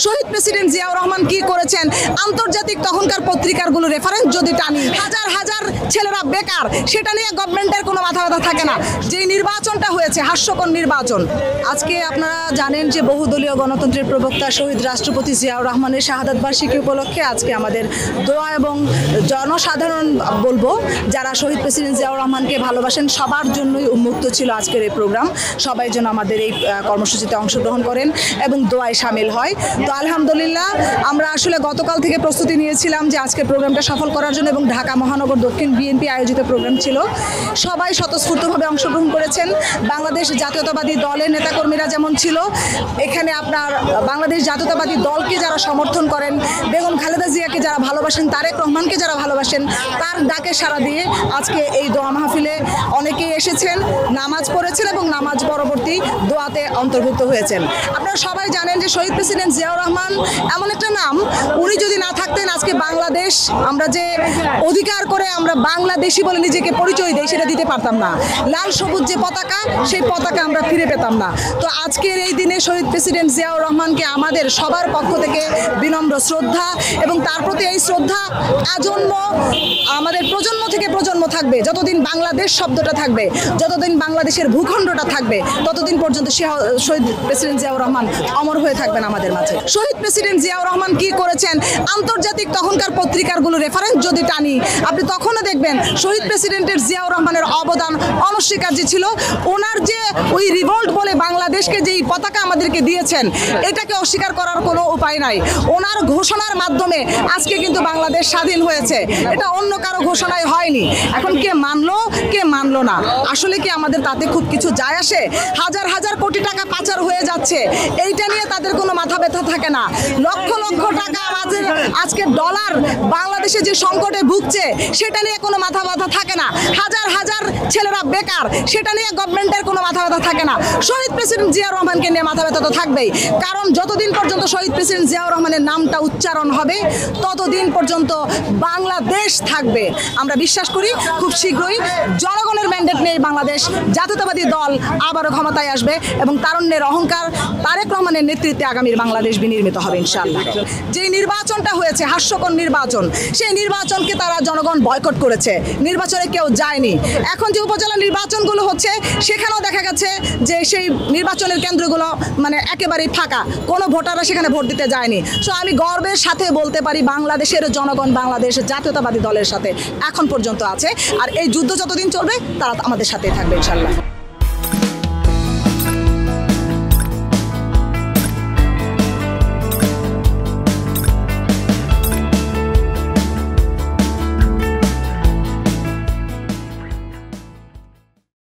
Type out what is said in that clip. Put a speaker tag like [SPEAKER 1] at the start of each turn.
[SPEAKER 1] শহীদ president Ziaur Rahman কি করেছেন আন্তর্জাতিক তখনকার পত্রিকারগুলো রেফারেন্স যদি টানি হাজার হাজার ছেলেরা বেকার, সেটা নিয়ে গভর্নমেন্টের কোনো মাথা ব্যথা থাকে না। যে নির্বাচনটা হয়েছে হাস্যকর নির্বাচন। আজকে আপনারা জানেন যে বহুদলীয় গণতন্ত্রের প্রবক্তা শহীদ রাষ্ট্রপতি জিয়াউর রহমানের শাহাদাত বার্ষিকী উপলক্ষে আজকে আমাদের দোয়া এবং জনসাধারণ বলবো যারা শহীদ প্রেসিডেন্ট জিয়াউর রহমানকে ভালোবাসেন সবার জন্যই উন্মুক্ত ছিল আজকের এই প্রোগ্রাম। সবাই যেন আমাদের এই কর্মসূচিতে অংশগ্রহণ করেন এবং দোয়ায় সামিল হয়। তো আলহামদুলিল্লাহ আমরা আসলে গতকাল থেকে প্রস্তুতি নিয়েছিলাম যে আজকের প্রোগ্রামটা সফল করার জন্য, এবং ঢাকা মহানগর দক্ষিণ বিএনপি আয়োজিত প্রোগ্রাম ছিল। সবাই স্বতঃস্ফূর্তভাবে অংশগ্রহণ করেছেন। বাংলাদেশ জাতীয়তাবাদী দলের নেতাকর্মীরা যেমন ছিল, এখানে আপনার বাংলাদেশ জাতীয়তাবাদী দলকে যারা সমর্থন করেন, বেগম খালেদা জিয়াকে যারা ভালোবাসেন, তারেক রহমানকে যারা ভালোবাসেন, তার ডাকে সাড়া দিয়ে আজকে এই দোয়া মাহফিলে অনেকেই এসেছেন, নামাজ পড়েছেন এবং নামাজ পরবর্তী দোয়াতে অন্তর্ভুক্ত হয়েছেন। আপনারা সবাই জানেন যে শহীদ প্রেসিডেন্ট জিয়াউর রহমান এমন একটা নাম, উনি যদি না থাকতেন আজকে বাংলাদেশ আমরা যে অধিকার করে আমরা বাংলাদেশি বলে নিজেকে পরিচয় দিই সেটা দিতে পারতাম না। লাল সবুজ যে পতাকা, সেই পতাকা আমরা ফিরে পেতাম না। তো আজকের এই দিনে শহীদ প্রেসিডেন্ট জিয়াউর রহমানকে আমাদের সবার পক্ষ থেকে বিনম্র শ্রদ্ধা, এবং তার প্রতি এই শ্রদ্ধা আজন্ম আমাদের প্রজন্ম থেকে প্রজন্ম থাকবে। যতদিন বাংলাদেশ শব্দটা থাকবে, যতদিন বাংলাদেশের ভূখণ্ডটা থাকবে, ততদিন পর্যন্ত শহীদ প্রেসিডেন্ট জিয়াউর রহমান অমর হয়ে থাকবেন আমাদের মাঝে। শহীদ প্রেসিডেন্ট জিয়াউর রহমান কি করেছেন আন্তর্জাতিক তখনকার পত্রিকারগুলো রেফারেন্স যদি টানি, আপনি তখনও দেখবেন শহীদ প্রেসিডেন্টের জিয়াউর রহমানের অবদান অনস্বীকার্য ছিল। ওনার যে ওই রিভোল্ট বলে বাংলাদেশকে যেই পতাকা আমাদেরকে দিয়েছেন, এটাকে অস্বীকার করার কোনো উপায় নাই। ওনার ঘোষণার মাধ্যমে আজকে কিন্তু বাংলাদেশ স্বাধীন হয়েছে, এটা অন্য কারো ঘোষণায় হয়নি। এখন কে মানলো কে মানলো না, আসলে কি আমাদের তাতে খুব কিছু যায় আসে? হাজার হাজার কোটি টাকা পাচার হয়ে যাচ্ছে, এইটা নিয়ে তাদের কোনো মাথা ব্যথা থাকে না। লক্ষ লক্ষ টাকা আমাদের আজকে ডলার বাংলাদেশে যে সংকটে ভুগছে, সেটা নিয়ে কোনো মাথা ব্যথা থাকে না। হাজার হাজার ছেলেরা বেকার, সেটা নিয়ে গভর্নমেন্টের কোনো মাথা ব্যথা থাকে না। শহীদ প্রেসিডেন্ট জিয়াউর রহমানকে নিয়ে মাথা ব্যথা তো থাকবেই, কারণ যতদিন পর্যন্ত শহীদ প্রেসিডেন্ট জিয়াউর রহমানের নামটা উচ্চারণ হবে, ততদিন পর্যন্ত বাংলাদেশ থাকবে। আমরা বিশ্বাস করি খুব শীঘ্রই জনগণের ম্যান্ডেট নিয়ে বাংলাদেশ জাতীয়তাবাদী দল আবারও ক্ষমতায় আসবে, এবং তারুণ্যের অহংকার তারেক রহমানের নেতৃত্বে আগামীর বাংলাদেশ বিনির্মিত হবে ইনশাআল্লাহ। যে নির্বাচনটা হয়েছে হাস্যকর নির্বাচন, সেই নির্বাচনকে তারা জনগণ বয়কট করেছে, নির্বাচনে কেউ যায়নি। এখন যে উপজেলা নির্বাচনগুলো হচ্ছে, সেখানেও দেখা গেছে যে সেই নির্বাচনের কেন্দ্রগুলো মানে একেবারেই ফাঁকা, কোনো ভোটাররা সেখানে ভোট দিতে যায়নি। সো আমি গর্বের সাথে বলতে পারি বাংলাদেশের জনগণ বাংলাদেশ জাতীয়তাবাদী দলের সাথে এখন পর্যন্ত আছে, আর এই যুদ্ধ যতদিন চলবে তারা আমাদের সাথেই থাকবে ইনশাআল্লাহ।